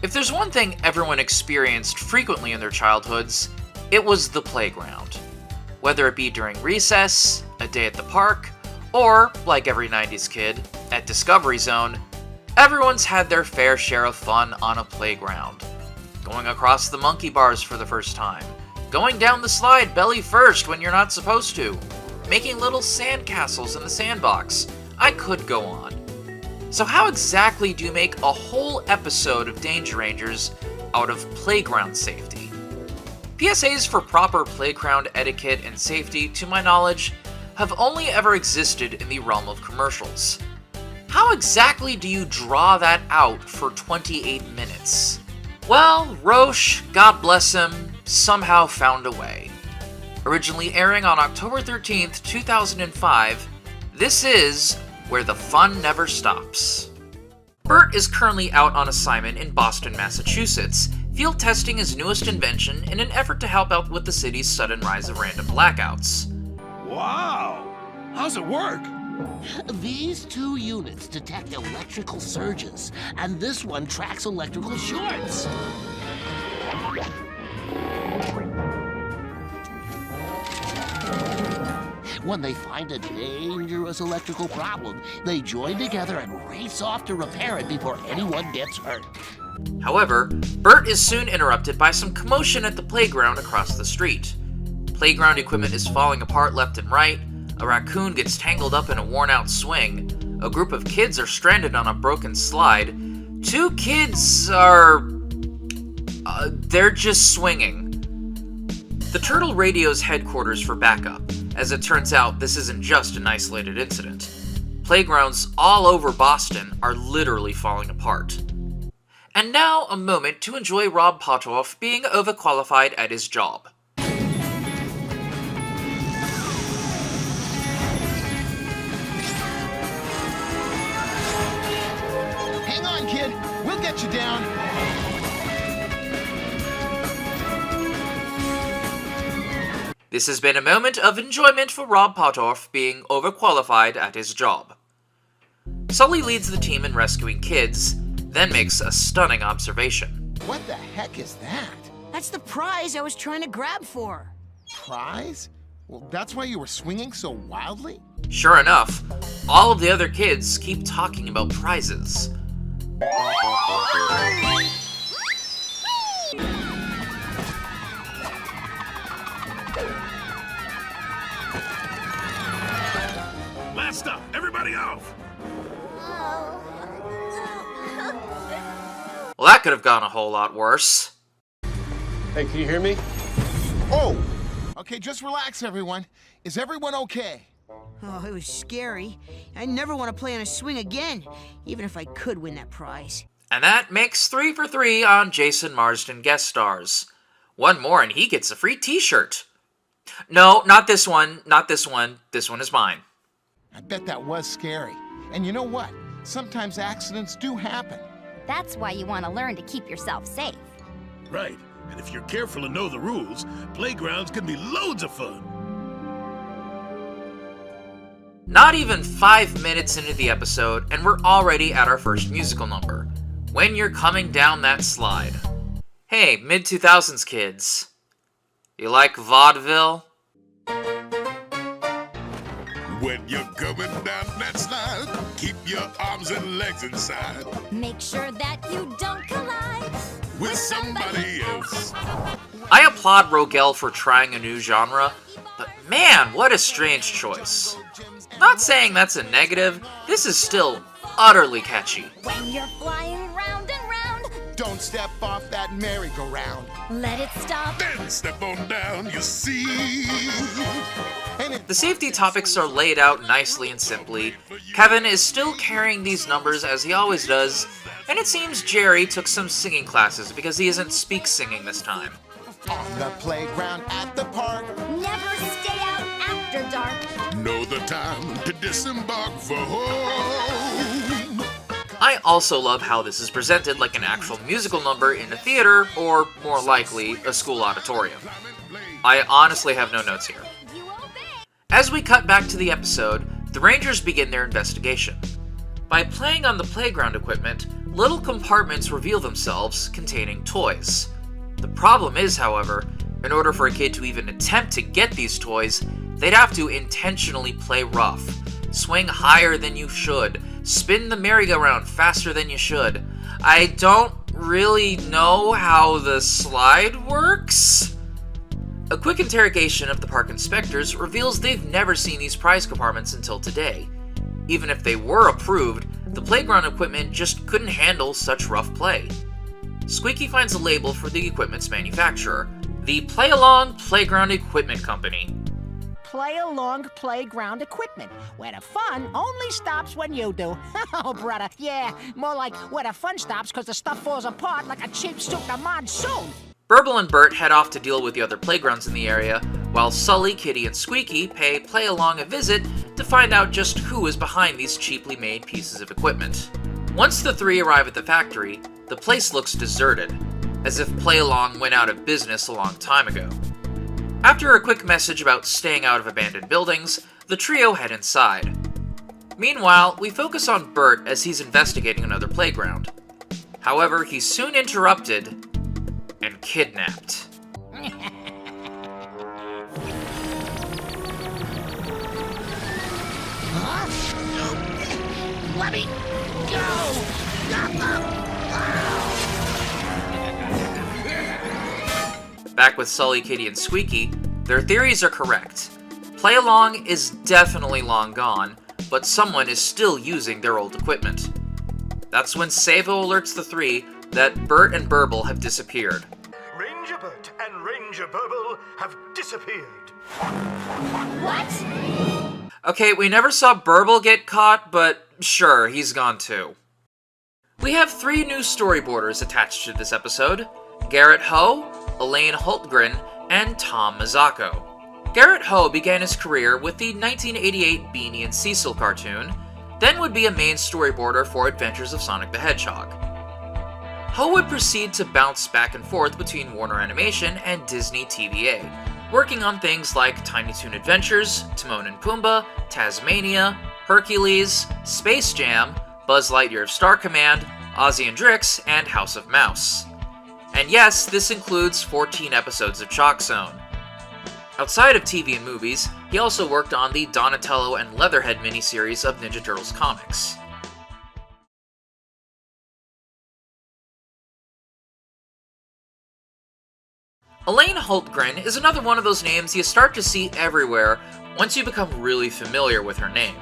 If there's one thing everyone experienced frequently in their childhoods, it was the playground. Whether it be during recess, a day at the park, or, like every 90s kid, at Discovery Zone, everyone's had their fair share of fun on a playground. Going across the monkey bars for the first time, going down the slide belly first when you're not supposed to, making little sand castles in the sandbox. I could go on. So how exactly do you make a whole episode of Danger Rangers out of playground safety? PSAs for proper playground etiquette and safety, to my knowledge, have only ever existed in the realm of commercials. How exactly do you draw that out for 28 minutes? Well, Roche, God bless him, somehow found a way. Originally airing on October 13th, 2005, this is Where the Fun Never Stops. Bert is currently out on assignment in Boston, Massachusetts, field testing his newest invention in an effort to help out with the city's sudden rise of random blackouts. Wow! How's it work? These two units detect electrical surges, and this one tracks electrical shorts. When they find a dangerous electrical problem, they join together and race off to repair it before anyone gets hurt. However, Bert is soon interrupted by some commotion at the playground across the street. Playground equipment is falling apart left and right, a raccoon gets tangled up in a worn-out swing, a group of kids are stranded on a broken slide, two kids are... they're just swinging. The Turtle radios headquarters for backup. As it turns out, this isn't just an isolated incident. Playgrounds all over Boston are literally falling apart. And now, a moment to enjoy Rob Potoff being overqualified at his job. Hang on, kid. We'll get you down. This has been a moment of enjoyment for Rob Potoff being overqualified at his job. Sully leads the team in rescuing kids, then makes a stunning observation. What the heck is that? That's the prize I was trying to grab for. Prize? Well, that's why you were swinging so wildly? Sure enough, all of the other kids keep talking about prizes. Last stop, everybody off! Well, that could have gone a whole lot worse. Hey, can you hear me? Oh! Okay, just relax, everyone. Is everyone okay? Oh, it was scary. I never want to play on a swing again, even if I could win that prize. And that makes 3 for 3 on Jason Marsden guest stars. One more and he gets a free t-shirt. No, not this one, not this one. This one is mine. I bet that was scary. And you know what? Sometimes accidents do happen. That's why you want to learn to keep yourself safe. Right, and if you're careful and know the rules, playgrounds can be loads of fun. Not even 5 minutes into the episode, and we're already at our first musical number. When You're Coming Down That Slide. Hey, mid-2000s kids. You like vaudeville? When you're coming down that slide, keep your arms and legs inside. Make sure that you don't collide With somebody else. I applaud Rogel for trying a new genre, but man, what a strange choice. Not saying that's a negative, this is still utterly catchy. When you're flying round and round, Don't step off that merry-go-round. let it stop. Then step on down, you see. And it The safety topics are laid out nicely and simply. Kevin is still carrying these numbers as he always does, and it seems Jerry took some singing classes because he isn't speak singing this time. on the playground at the park. Never stay out after dark. Know the time to disembark for home. I also love how this is presented like an actual musical number in a theater, or more likely, a school auditorium. I honestly have no notes here. You obey. As we cut back to the episode, the Rangers begin their investigation. By playing on the playground equipment, little compartments reveal themselves containing toys. The problem is, however, in order for a kid to even attempt to get these toys, they'd have to intentionally play rough, swing higher than you should, spin the merry-go-round faster than you should. I don't really know how the slide works? A quick interrogation of the park inspectors reveals they've never seen these prize compartments until today. Even if they were approved, the playground equipment just couldn't handle such rough play. Squeaky finds a label for the equipment's manufacturer, the Play Along Playground Equipment Company. Play Along Playground Equipment, where the fun only stops when you do. Oh, brother, yeah, more like where the fun stops because the stuff falls apart like a cheap soup in a monsoon. Burble and Bert head off to deal with the other playgrounds in the area, while Sully, Kitty, and Squeaky pay Play Along a visit to find out just who is behind these cheaply made pieces of equipment. Once the three arrive at the factory, the place looks deserted, as if Play Along went out of business a long time ago. After a quick message about staying out of abandoned buildings, the trio head inside. Meanwhile, we focus on Bert as he's investigating another playground. However, he's soon interrupted and kidnapped. Let me go! Back with Sully, Kitty, and Squeaky, their theories are correct. Play Along is definitely long gone, but someone is still using their old equipment. That's when Savo alerts the three that Bert and Burble have disappeared. Ranger Bert and Ranger Burble have disappeared. What? Okay, we never saw Burble get caught, but sure, he's gone too. We have 3 new storyboarders attached to this episode: Garrett Ho, Elaine Hultgren, and Tom Mazzocco. Garrett Ho began his career with the 1988 Beanie and Cecil cartoon, then would be a main storyboarder for Adventures of Sonic the Hedgehog. Ho would proceed to bounce back and forth between Warner Animation and Disney TVA, working on things like Tiny Toon Adventures, Timon and Pumbaa, Tasmania, Hercules, Space Jam, Buzz Lightyear of Star Command, Ozzy and Drix, and House of Mouse. And yes, this includes 14 episodes of Chalk Zone. Outside of TV and movies, he also worked on the Donatello and Leatherhead miniseries of Ninja Turtles comics. Elaine Hultgren is another one of those names you start to see everywhere once you become really familiar with her name.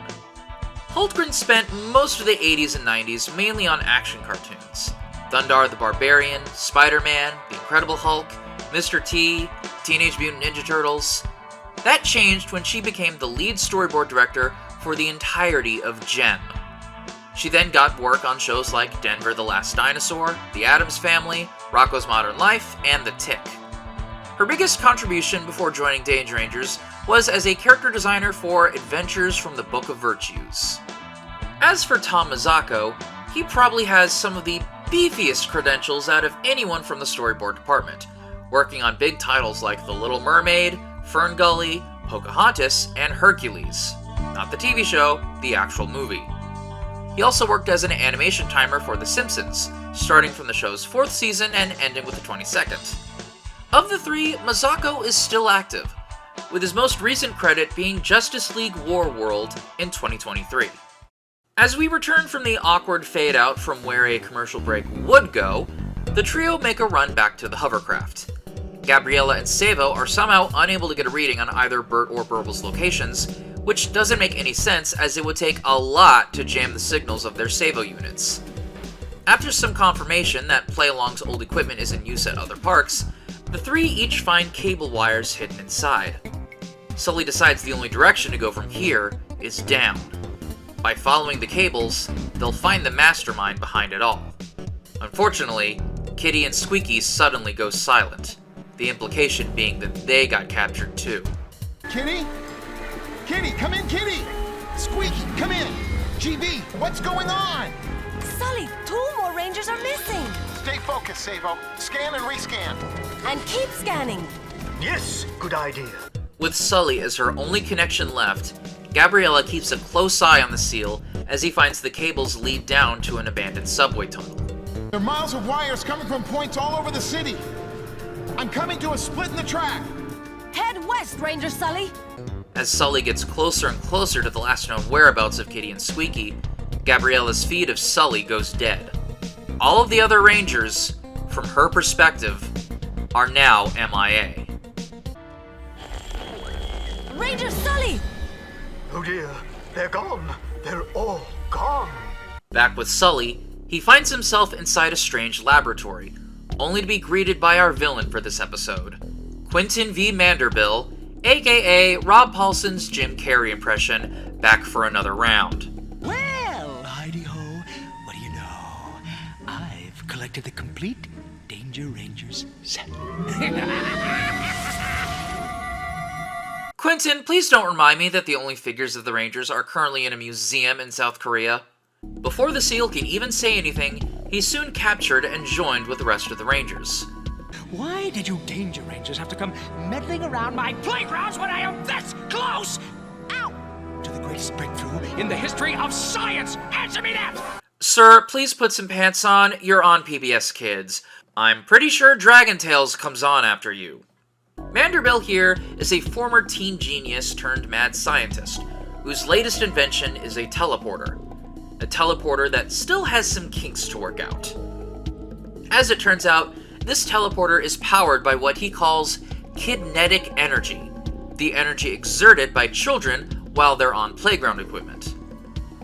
Hultgren spent most of the 80s and 90s mainly on action cartoons. Thundar the Barbarian, Spider-Man, The Incredible Hulk, Mr. T, Teenage Mutant Ninja Turtles. That changed when she became the lead storyboard director for the entirety of Gem. She then got work on shows like Denver the Last Dinosaur, The Addams Family, Rocko's Modern Life, and The Tick. Her biggest contribution before joining Danger Rangers was as a character designer for Adventures from the Book of Virtues. As for Tom Mazzocco, he probably has some of the beefiest credentials out of anyone from the storyboard department, working on big titles like The Little Mermaid, Fern Gully, Pocahontas, and Hercules. Not the TV show, the actual movie. He also worked as an animation timer for The Simpsons, starting from the show's 4th season and ending with the 22nd. Of the 3, Mazzocco is still active, with his most recent credit being Justice League War World in 2023. As we return from the awkward fade-out from where a commercial break would go, the trio make a run back to the hovercraft. Gabriella and Savo are somehow unable to get a reading on either Bert or Burble's locations, which doesn't make any sense as it would take a lot to jam the signals of their Savo units. After some confirmation that Play Along's old equipment is in use at other parks, the 3 each find cable wires hidden inside. Sully decides the only direction to go from here is down. By following the cables, they'll find the mastermind behind it all. Unfortunately, Kitty and Squeaky suddenly go silent, the implication being that they got captured too. Kitty? Kitty, come in, Kitty! Squeaky, come in! GB, what's going on? Sully, 2 more Rangers are missing. Stay focused, Savo. Scan and rescan. And keep scanning. Yes, good idea. With Sully as her only connection left, Gabriella keeps a close eye on the seal as he finds the cables lead down to an abandoned subway tunnel. There are miles of wires coming from points all over the city. I'm coming to a split in the track. Head west, Ranger Sully. As Sully gets closer and closer to the last known whereabouts of Kitty and Squeaky, Gabriella's feed of Sully goes dead. All of the other Rangers, from her perspective, are now MIA. Ranger Sully! Oh dear, they're gone. They're all gone. Back with Sully, he finds himself inside a strange laboratory, only to be greeted by our villain for this episode, Quentin V. Manderbill, aka Rob Paulson's Jim Carrey impression, back for another round. Well, heidi-ho, what do you know? I've collected the complete Danger Rangers set. Quentin, please don't remind me that the only figures of the Rangers are currently in a museum in South Korea. Before the SEAL can even say anything, he's soon captured and joined with the rest of the Rangers. Why did you Danger Rangers have to come meddling around my playgrounds when I am this close? Ow! To the greatest breakthrough in the history of science! Answer me that! Sir, please put some pants on. You're on PBS Kids. I'm pretty sure Dragon Tales comes on after you. Manderbill here is a former teen genius turned mad scientist, whose latest invention is a teleporter. A teleporter that still has some kinks to work out. As it turns out, this teleporter is powered by what he calls kinetic energy, the energy exerted by children while they're on playground equipment.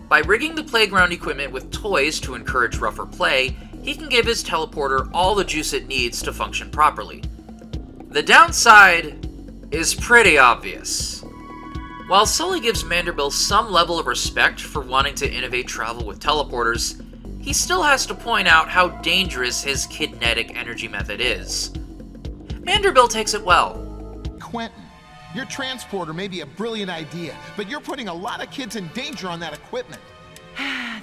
By rigging the playground equipment with toys to encourage rougher play, he can give his teleporter all the juice it needs to function properly. The downside is pretty obvious. While Sully gives Manderbill some level of respect for wanting to innovate travel with teleporters, he still has to point out how dangerous his kinetic energy method is. Manderbill takes it well. Quentin, your transporter may be a brilliant idea, but you're putting a lot of kids in danger on that equipment.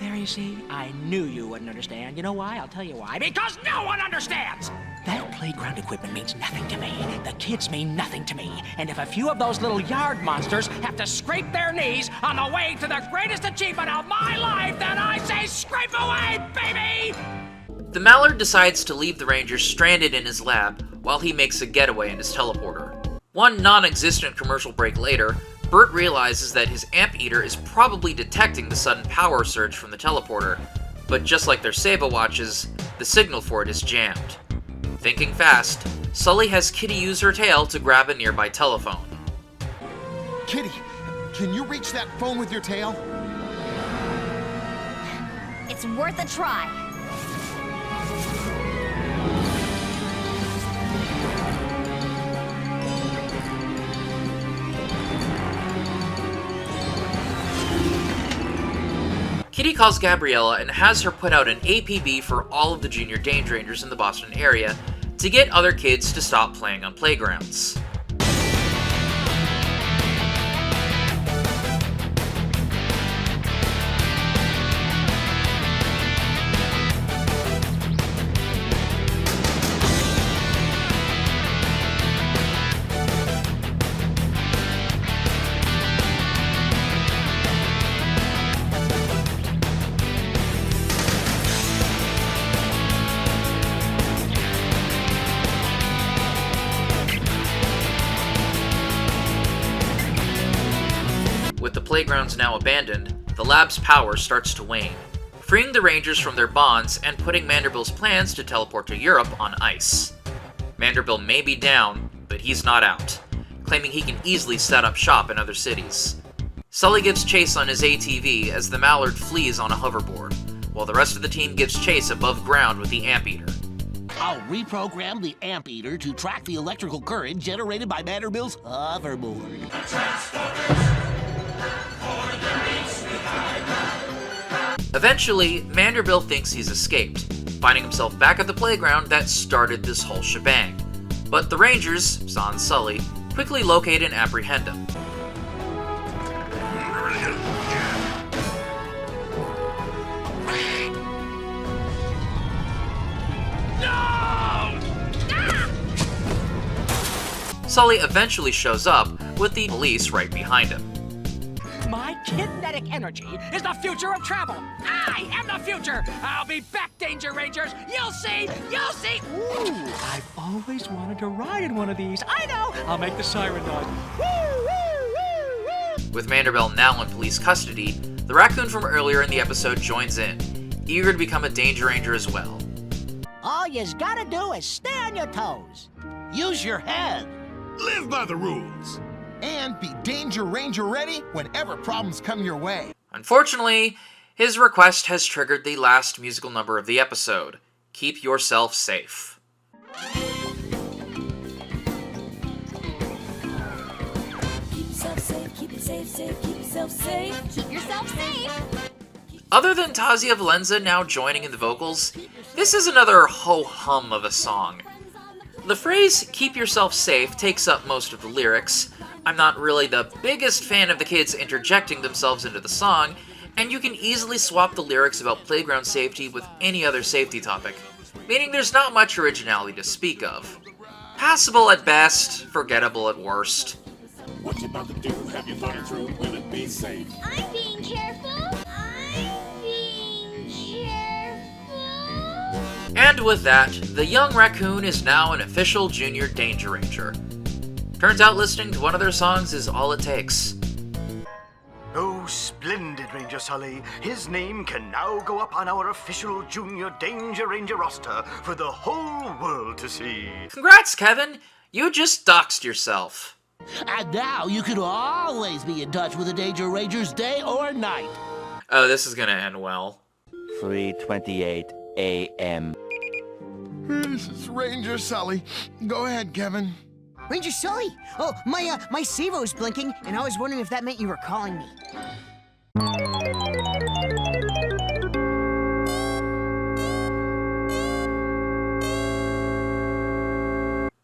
There you see, I knew you wouldn't understand. You know why? I'll tell you why. Because no one understands! That playground equipment means nothing to me. The kids mean nothing to me. And if a few of those little yard monsters have to scrape their knees on the way to the greatest achievement of my life, then I say scrape away, baby! The Mallard decides to leave the Rangers stranded in his lab while he makes a getaway in his teleporter. One non-existent commercial break later, Bert realizes that his amp eater is probably detecting the sudden power surge from the teleporter, but just like their Saba watches, the signal for it is jammed. Thinking fast, Sully has Kitty use her tail to grab a nearby telephone. Kitty, can you reach that phone with your tail? It's worth a try. Kitty calls Gabriella and has her put out an APB for all of the junior Danger Rangers in the Boston area to get other kids to stop playing on playgrounds. With the playgrounds now abandoned, the lab's power starts to wane, freeing the Rangers from their bonds and putting Manderbill's plans to teleport to Europe on ice. Manderbill may be down, but he's not out, claiming he can easily set up shop in other cities. Sully gives chase on his ATV as the Mallard flees on a hoverboard, while the rest of the team gives chase above ground with the amp eater. I'll reprogram the amp eater to track the electrical current generated by Manderbill's hoverboard. Eventually, Manderbill thinks he's escaped, finding himself back at the playground that started this whole shebang. But the Rangers, sans Sully, quickly locate and apprehend him. Sully eventually shows up, with the police right behind him. My kinetic energy is the future of travel. I am the future. I'll be back, Danger Rangers. You'll see. You'll see. Ooh, I've always wanted to ride in one of these. I know. I'll make the siren noise. Woo, woo, woo, woo. With Manderbill now in police custody, the raccoon from earlier in the episode joins in, eager to become a Danger Ranger as well. All you gotta do is stay on your toes. Use your head. Live by the rules. And be Danger Ranger ready whenever problems come your way. Unfortunately, his request has triggered the last musical number of the episode, Keep Yourself Safe. Keep yourself safe, keep it safe, safe, keep yourself safe. Keep yourself safe. Other than Tasia Valenza now joining in the vocals, this is another ho-hum of a song. The phrase, keep yourself safe, takes up most of the lyrics. I'm not really the biggest fan of the kids interjecting themselves into the song, and you can easily swap the lyrics about playground safety with any other safety topic, meaning there's not much originality to speak of. Passable at best, forgettable at worst. What you about to do? Have you thought it through? Will it be safe? I'm being careful. I'm being careful. And with that, the young raccoon is now an official Junior Danger Ranger. Turns out listening to one of their songs is all it takes. Oh, splendid, Ranger Sully. His name can now go up on our official Junior Danger Ranger roster for the whole world to see. Congrats, Kevin! You just doxed yourself. And now you can always be in touch with the Danger Rangers day or night. Oh, this is gonna end well. 3:28 a.m. This is Ranger Sully. Go ahead, Kevin. Ranger Sully! Oh, my Savo's blinking, and I was wondering if that meant you were calling me.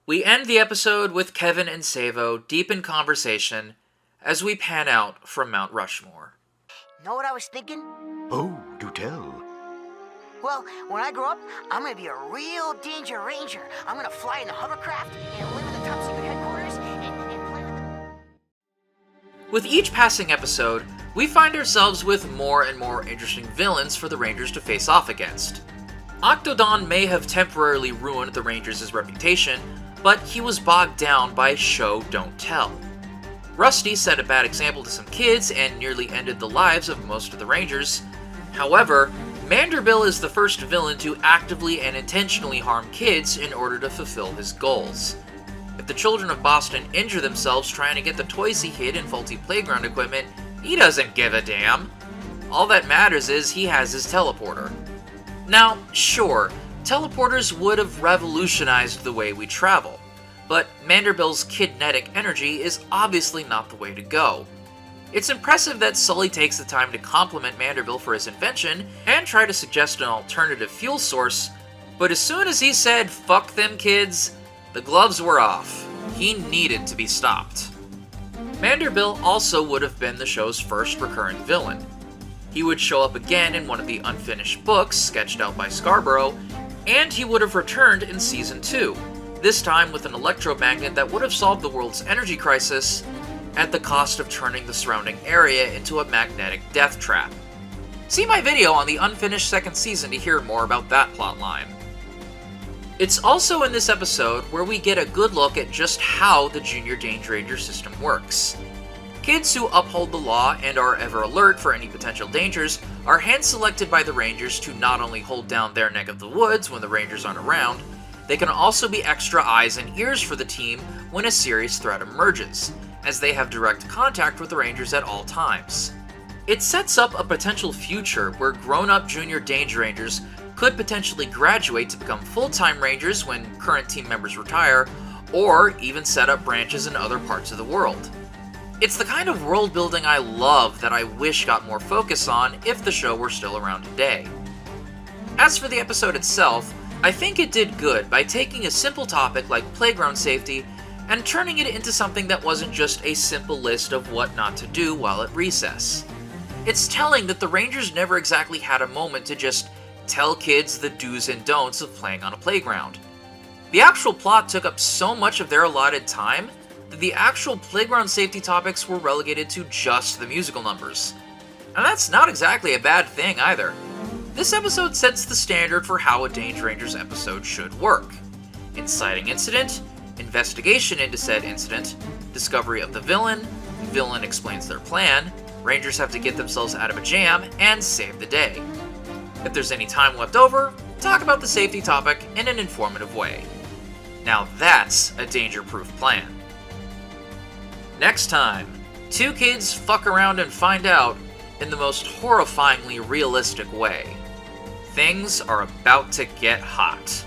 We end the episode with Kevin and Savo deep in conversation as we pan out from Mount Rushmore. Know what I was thinking? Oh, do tell. Well, when I grow up, I'm gonna be a real Danger Ranger. I'm gonna fly in a hovercraft and live in the top secret headquarters and play with the... With each passing episode, we find ourselves with more and more interesting villains for the Rangers to face off against. Octodon may have temporarily ruined the Rangers' reputation, but he was bogged down by show don't tell. Rusty set a bad example to some kids and nearly ended the lives of most of the Rangers. However, Manderbill is the first villain to actively and intentionally harm kids in order to fulfill his goals. If the children of Boston injure themselves trying to get the toys he hid in faulty playground equipment, he doesn't give a damn. All that matters is he has his teleporter. Now, sure, teleporters would have revolutionized the way we travel, but Manderbill's kinetic energy is obviously not the way to go. It's impressive that Sully takes the time to compliment Manderbill for his invention and try to suggest an alternative fuel source, but as soon as he said, "Fuck them kids," the gloves were off. He needed to be stopped. Manderbill also would have been the show's first recurrent villain. He would show up again in one of the unfinished books sketched out by Scarborough, and he would have returned in Season 2, this time with an electromagnet that would have solved the world's energy crisis at the cost of turning the surrounding area into a magnetic death trap. See my video on the unfinished second season to hear more about that plotline. It's also in this episode where we get a good look at just how the Junior Danger Ranger system works. Kids who uphold the law and are ever alert for any potential dangers are hand-selected by the Rangers to not only hold down their neck of the woods when the Rangers aren't around, they can also be extra eyes and ears for the team when a serious threat emerges, as they have direct contact with the Rangers at all times. It sets up a potential future where grown-up Junior Danger Rangers could potentially graduate to become full-time Rangers when current team members retire, or even set up branches in other parts of the world. It's the kind of world building I love that I wish got more focus on if the show were still around today. As for the episode itself, I think it did good by taking a simple topic like playground safety and turning it into something that wasn't just a simple list of what not to do while at recess. It's telling that the Rangers never exactly had a moment to just tell kids the do's and don'ts of playing on a playground. The actual plot took up so much of their allotted time that the actual playground safety topics were relegated to just the musical numbers. And that's not exactly a bad thing either. This episode sets the standard for how a Danger Rangers episode should work. Inciting incident, investigation into said incident, discovery of the villain explains their plan, Rangers have to get themselves out of a jam, and save the day. If there's any time left over, talk about the safety topic in an informative way. Now that's a danger-proof plan. Next time, two kids fuck around and find out in the most horrifyingly realistic way. Things are about to get hot.